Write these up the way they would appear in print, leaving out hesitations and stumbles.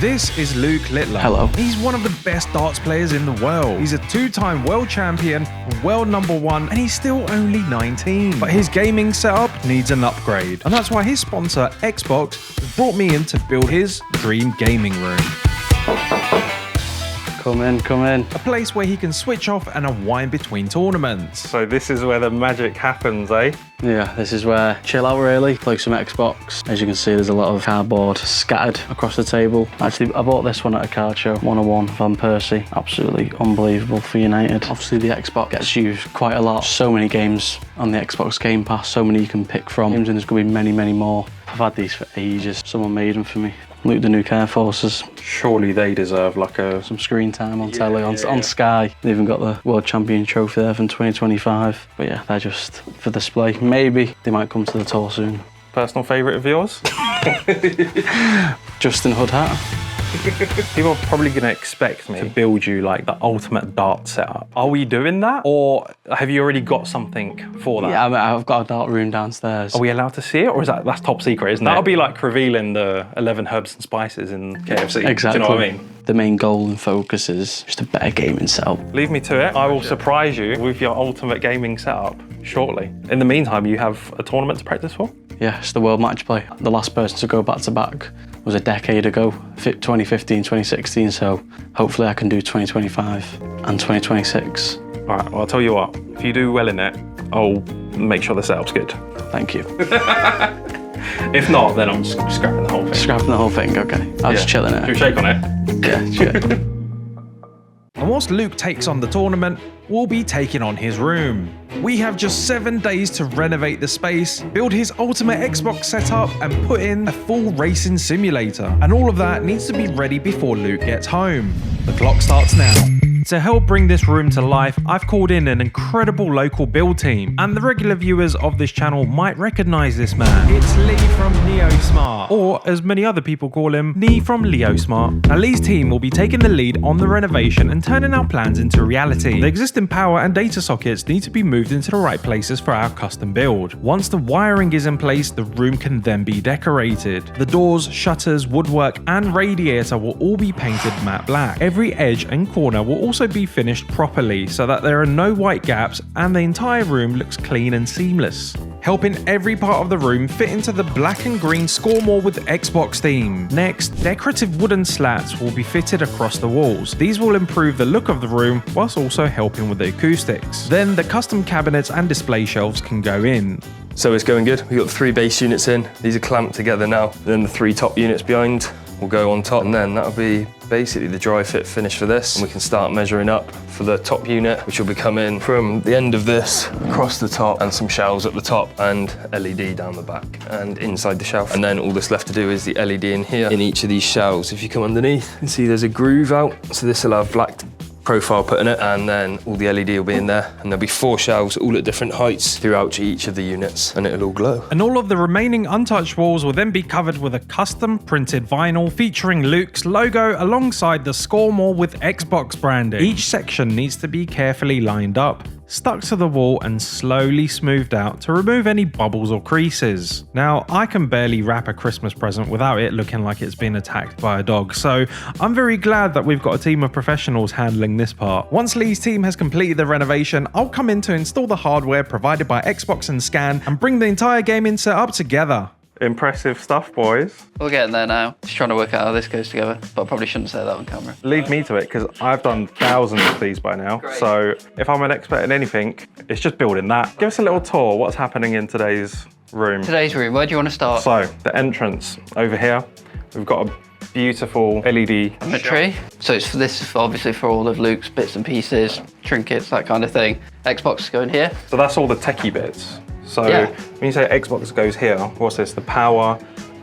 This is Luke Littler. Hello. He's one of the best darts players in the world. He's a 2-time world champion, world #1, and he's still only 19. But his gaming setup needs an upgrade. And that's why his sponsor, Xbox, brought me in to build his dream gaming room. Come in, come in. A place where he can switch off and unwind between tournaments. So this is where the magic happens, eh? Yeah, this is where chill out really, play some Xbox. As you can see, there's a lot of cardboard scattered across the table. Actually, I bought this one at a card show, 101 Van Persie. Absolutely unbelievable for United. Obviously, the Xbox gets used quite a lot. So many games on the Xbox Game Pass, so many you can pick from. And there's going to be many, many more. I've had these for ages. Someone made them for me. Luke the Nuke Air Forces. Surely they deserve like some screen time on telly, on Sky. They even got the World Champion trophy there from 2025. But yeah, they're just for display. Maybe they might come to the tour soon. Personal favourite of yours? Justin Hood hat. People are probably going to expect me to build you like the ultimate dart setup. Are we doing that? Or have you already got something for that? Yeah, I've got a dart room downstairs. Are we allowed to see it? Or is that's top secret, isn't it? That'll be like revealing the 11 herbs and spices in KFC. Exactly. Do you know what I mean? The main goal and focus is just a better gaming setup. Leave me to it. I will surprise you with your ultimate gaming setup shortly. In the meantime, you have a tournament to practice for? Yeah, it's the World Match Play. The last person to go back to back was a decade ago, 2015, 2016, so hopefully I can do 2025 and 2026. All right, well, I'll tell you what, if you do well in it, I'll make sure the setup's good. Thank you. If not, then I'm just scrapping the whole thing. Scrapping the whole thing, okay. I'll just chill in it. Do you shake on it? Yeah, sure. And whilst Luke takes on the tournament, we'll be taking on his room. We have just 7 days to renovate the space, build his ultimate Xbox setup, and put in a full racing simulator. And all of that needs to be ready before Luke gets home. The clock starts now. To help bring this room to life, I've called in an incredible local build team, and the regular viewers of this channel might recognize this man. It's Lee from NeoSmart, or as many other people call him, Nee from LeoSmart. Now Lee's team will be taking the lead on the renovation and turning our plans into reality. The existing power and data sockets need to be moved into the right places for our custom build. Once the wiring is in place, the room can then be decorated. The doors, shutters, woodwork, and radiator will all be painted matte black. Every edge and corner will also be finished properly so that there are no white gaps and the entire room looks clean and seamless, helping every part of the room fit into the black and green Scoremore with Xbox theme. Next, decorative wooden slats will be fitted across the walls. These will improve the look of the room whilst also helping with the acoustics. Then the custom cabinets and display shelves can go in. So it's going good. We've got 3 base units in. These are clamped together now. Then the 3 top units behind will go on top, and then that'll be basically the dry fit finish for this. And we can start measuring up for the top unit, which will be coming from the end of this across the top, and some shelves at the top and LED down the back and inside the shelf. And then all that's left to do is the LED in here in each of these shelves. If you come underneath, you can see there's a groove out. So this will have black profile put in it, and then all the LED will be in there, and there'll be 4 shelves all at different heights throughout each of the units, and it'll all glow. And all of the remaining untouched walls will then be covered with a custom printed vinyl featuring Luke's logo alongside the Scoremore with Xbox branding. Each section needs to be carefully lined up, stuck to the wall, and slowly smoothed out to remove any bubbles or creases. Now, I can barely wrap a Christmas present without it looking like it's been attacked by a dog, so I'm very glad that we've got a team of professionals handling this part. Once Lee's team has completed the renovation, I'll come in to install the hardware provided by Xbox and Scan and bring the entire gaming setup together. Impressive stuff, boys. We're getting there now. Just trying to work out how this goes together, but I probably shouldn't say that on camera. Leave me to it, because I've done thousands of these by now. Great. So if I'm an expert in anything, it's just building that. Give us a little tour. What's happening in today's room? Today's room, where do you want to start? So the entrance over here, we've got a beautiful LED tree. So it's obviously for all of Luke's bits and pieces, trinkets, that kind of thing. Xbox is going here. So that's all the techie bits. So when you say Xbox goes here, what's this? The power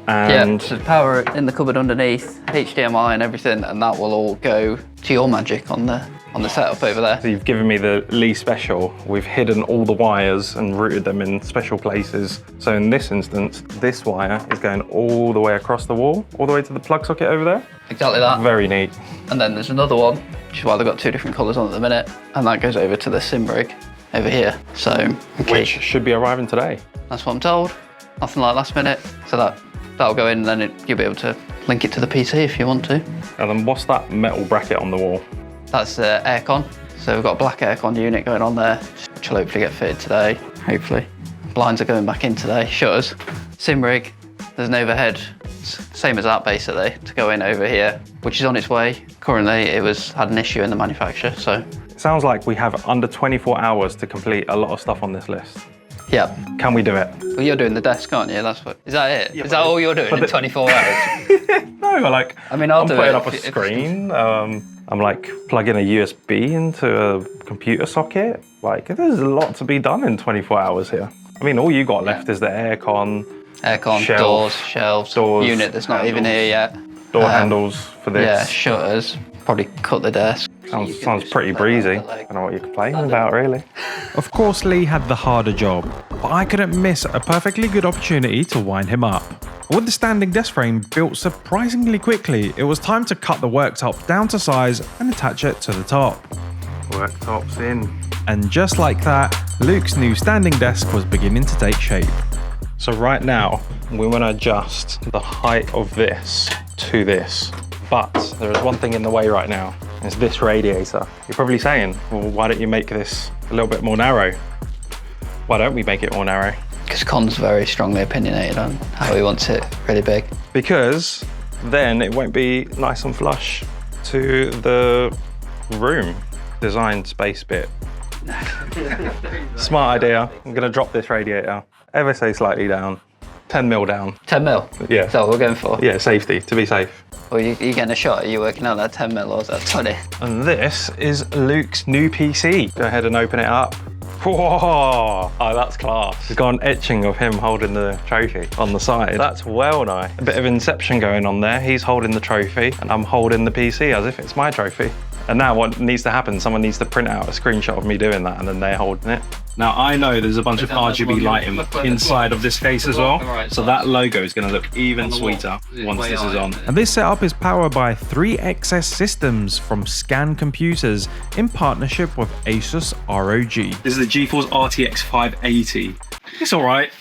and... Yeah, so the power in the cupboard underneath, HDMI and everything, and that will all go to your magic on the setup over there. So you've given me the Lee special. We've hidden all the wires and routed them in special places. So in this instance, this wire is going all the way across the wall, all the way to the plug socket over there. Exactly that. Very neat. And then there's another one, which is why they've got 2 different colours on at the minute, and that goes over to the sim rig over here. So, which should be arriving today. That's what I'm told. Nothing like last minute. So that'll go in, and then you'll be able to link it to the PC if you want to. And then what's that metal bracket on the wall? That's aircon. So we've got a black aircon unit going on there, which will hopefully get fitted today, hopefully. Blinds are going back in today, shutters. Sim rig, there's an overhead, same as that basically, to go in over here, which is on its way. Currently it had an issue in the manufacturer, so. It sounds like we have under 24 hours to complete a lot of stuff on this list. Yeah. Can we do it? Well, you're doing the desk, aren't you? Is that it? Yeah, is that all you're doing in 24 hours? No, like, I mean, I'll do putting it up a screen. I'm like plugging a USB into a computer socket. Like, there's a lot to be done in 24 hours here. I mean, all you got left is the aircon, doors, shelves, unit that's not even here yet. Door handles for this. Yeah, shutters. Probably cut the desk. Sounds pretty breezy. I don't know what you're complaining about, really. Of course, Lee had the harder job, but I couldn't miss a perfectly good opportunity to wind him up. With the standing desk frame built surprisingly quickly, it was time to cut the worktop down to size and attach it to the top. Worktop's in. And just like that, Luke's new standing desk was beginning to take shape. So right now, we want to adjust the height of this to this. But there is one thing in the way right now. It's this radiator. You're probably saying, well, why don't you make this a little bit more narrow? Why don't we make it more narrow? Because Con's very strongly opinionated on how he wants it really big. Because then it won't be nice and flush to the room design space bit. Smart idea. I'm gonna drop this radiator ever so slightly down. 10 mil down. 10 mil? Yeah. Is that what we're going for? Yeah, safety, to be safe. Well, you getting a shot? Are you working out that 10 mil or is that 20? And this is Luke's new PC. Go ahead and open it up. Whoa! Oh, that's class. We've got an etching of him holding the trophy on the side. That's well nice. A bit of Inception going on there. He's holding the trophy and I'm holding the PC as if it's my trophy. And now what needs to happen, someone needs to print out a screenshot of me doing that and then they're holding it. Now I know there's a bunch of RGB lighting inside of this case as well, so that logo is going to look even sweeter once this is on. And this setup is powered by 3XS Systems from Scan Computers in partnership with Asus ROG. This is the GeForce RTX 580. It's alright.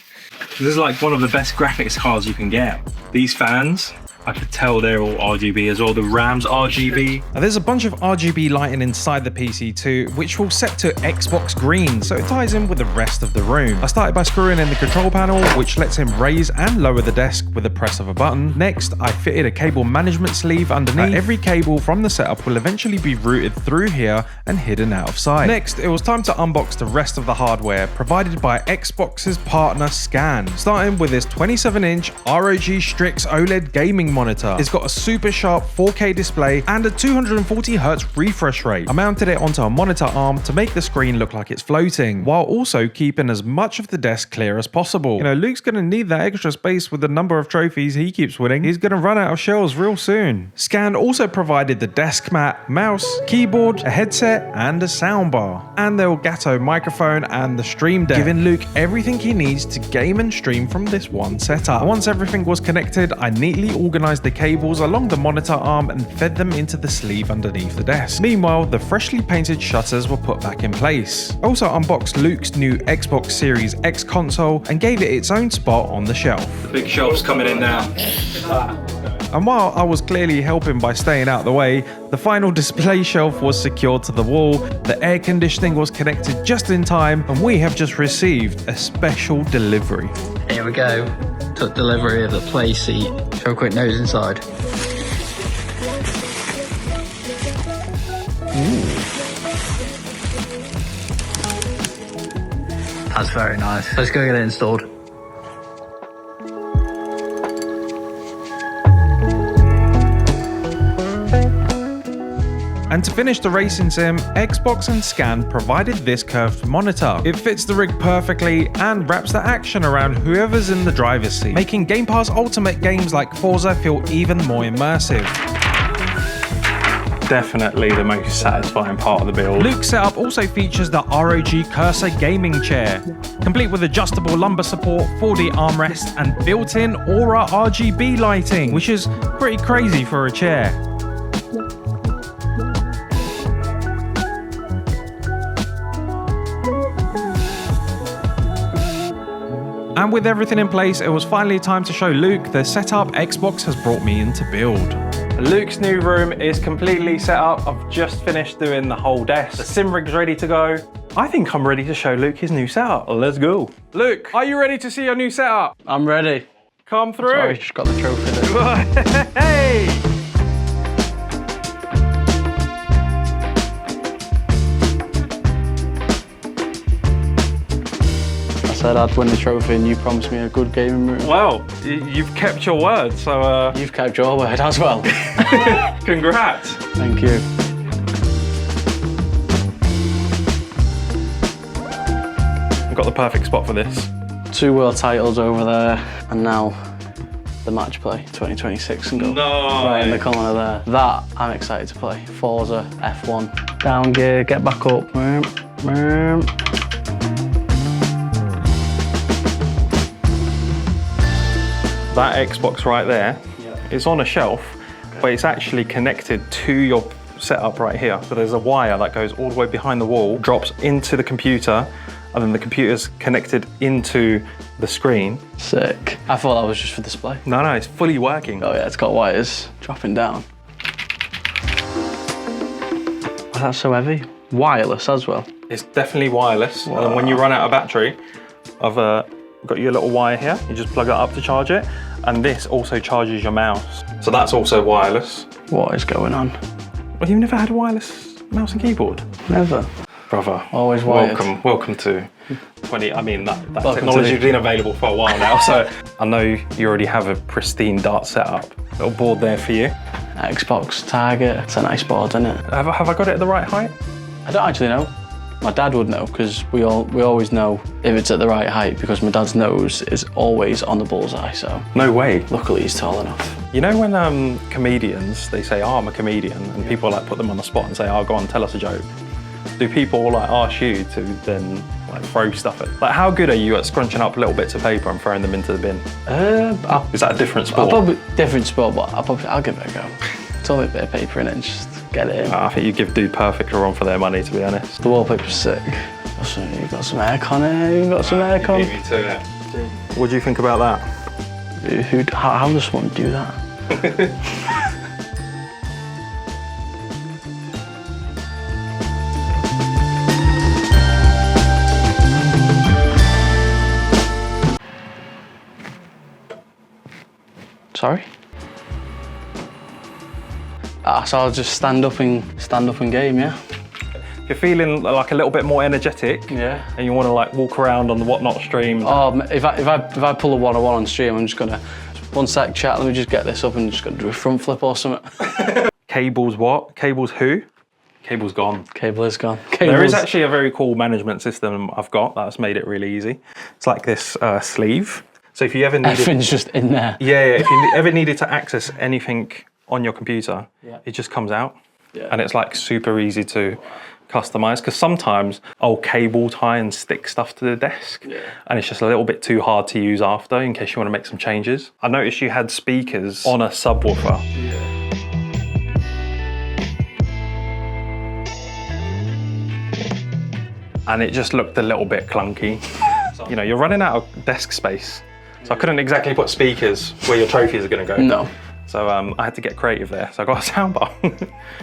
This is like one of the best graphics cards you can get. These fans, I could tell they're all RGB as well. The RAM's RGB. Now, there's a bunch of RGB lighting inside the PC too, which will set to Xbox green, so it ties in with the rest of the room. I started by screwing in the control panel, which lets him raise and lower the desk with the press of a button. Next, I fitted a cable management sleeve underneath. Every cable from the setup will eventually be routed through here and hidden out of sight. Next, it was time to unbox the rest of the hardware provided by Xbox's partner Scan, starting with this 27-inch ROG Strix OLED gaming monitor. It's got a super sharp 4K display and a 240Hz refresh rate. I mounted it onto a monitor arm to make the screen look like it's floating, while also keeping as much of the desk clear as possible. You know, Luke's gonna need that extra space with the number of trophies he keeps winning. He's gonna run out of shelves real soon. Scan also provided the desk mat, mouse, keyboard, a headset, and a soundbar, and the Elgato microphone and the Stream Deck, giving Luke everything he needs to game and stream from this one setup. Once everything was connected, I neatly organized the cables along the monitor arm and fed them into the sleeve underneath the desk. Meanwhile, the freshly painted shutters were put back in place. I also unboxed Luke's new Xbox Series X console and gave it its own spot on the shelf. The big shelf's coming in now. And while I was clearly helping by staying out of the way, the final display shelf was secured to the wall, the air conditioning was connected just in time, and we have just received a special delivery. Here we go. Took delivery of the PLAYSEat. Show a quick nose inside. That's very nice. Let's go get it installed. And to finish the racing sim, Xbox and Scan provided this curved monitor. It fits the rig perfectly and wraps the action around whoever's in the driver's seat, making Game Pass Ultimate games like Forza feel even more immersive. Definitely the most satisfying part of the build. Luke's setup also features the ROG Cursor gaming chair, complete with adjustable lumbar support, 4D armrest, and built-in Aura RGB lighting, which is pretty crazy for a chair. And with everything in place, it was finally time to show Luke the setup Xbox has brought me in to build. Luke's new room is completely set up. I've just finished doing the whole desk. The sim rig's ready to go. I think I'm ready to show Luke his new setup. Let's go. Luke, are you ready to see your new setup? I'm ready. Come through. Sorry, just got the trophy there. Hey! I said I'd win the trophy and you promised me a good gaming room. Well, you've kept your word, so You've kept your word as well. congrats. Thank you. I've got the perfect spot for this. 2 world titles over there, and now the match play 2026 and go right in the corner there. That I'm excited to play. Forza F1. Down gear, get back up. That Xbox right there is on a shelf, but it's actually connected to your setup right here. So there's a wire that goes all the way behind the wall, drops into the computer, and then the computer's connected into the screen. Sick. I thought that was just for display. No, it's fully working. Oh yeah, it's got wires dropping down. Oh, that's so heavy. Wireless as well. It's definitely wireless. And then when you run out of battery, I've got your little wire here. You just plug it up to charge it. And this also charges your mouse. So that's also wireless. What is going on? Well, you've never had a wireless mouse and keyboard? Never. Brother. Always wired. Welcome to 20, I mean, that Welcome technology's to been available for a while now, so I know you already have a pristine dart setup. Little board there for you. Xbox Target. It's a nice board, isn't it? Have I got it at the right height? I don't actually know. My dad would know because we always know if it's at the right height because my dad's nose is always on the bullseye. So No way. luckily he's tall enough. You know when comedians, they say, oh, I'm a comedian, and people like put them on the spot and say, oh, go on, tell us a joke. Do people like ask you to then like throw stuff at? Like, how good are you at scrunching up little bits of paper and throwing them into the bin? Is that a different sport? Probably different sport, but I'll give it a go. It's only a bit of paper in it, just get it in. I think you give Dude Perfect a run for their money, to be honest. The wallpaper's sick. You've got some aircon here. You've got some aircon. Me too. What do you think about that? How does someone do that? Sorry? So I'll just stand up and game, yeah? If you're feeling like a little bit more energetic, Yeah. and you want to like walk around on the Whatnot stream. Oh, if I pull a 101 on stream, I'm just gonna, one sec, chat, let me just get this up and just gonna do a front flip or something. Cables what? Cables who? Cable's gone. Cable is gone. There is actually a very cool management system I've got that's made it really easy. It's like this sleeve. So if you ever needed... Everything's just in there. Yeah, if you ever needed to access anything on your computer, it just comes out. Yeah. And it's like super easy to customize, because sometimes I'll cable tie and stick stuff to the desk, and it's just a little bit too hard to use after in case you want to make some changes. I noticed you had speakers on a subwoofer. And it just looked a little bit clunky. You know, you're running out of desk space. So I couldn't exactly put speakers where your trophies are going to go. No. So I had to get creative there. So I got a soundbar.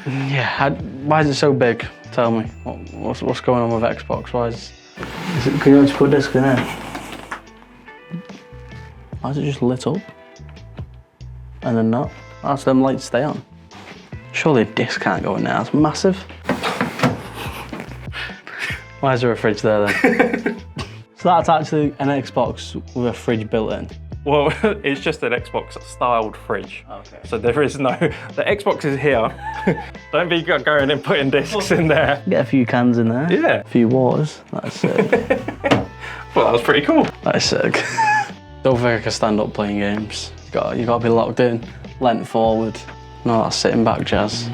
Yeah, why is it so big? Tell me, what's going on with Xbox? Why is it, can you just put this in there? Why is it just lit up? And then not? That's them lights stay on. Surely a disc can't go in there, that's massive. Why is there a fridge there then? So that's actually an Xbox with a fridge built in? Well, it's just an Xbox styled fridge. Okay. So there is no, the Xbox is here. Don't be going and putting discs in there. Get a few cans in there. Yeah. A few waters. That's sick. Well, that was pretty cool. That is sick. Don't think I can stand up playing games. You got to be locked in, leant forward. No, that's sitting back jazz.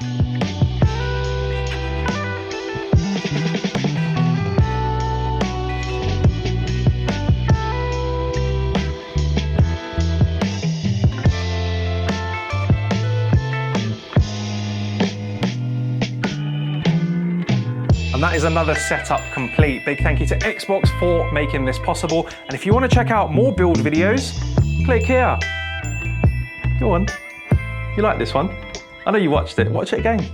And that is another setup complete. Big thank you to Xbox for making this possible. And if you want to check out more build videos, click here. Go on. You like this one? I know you watched it. Watch it again.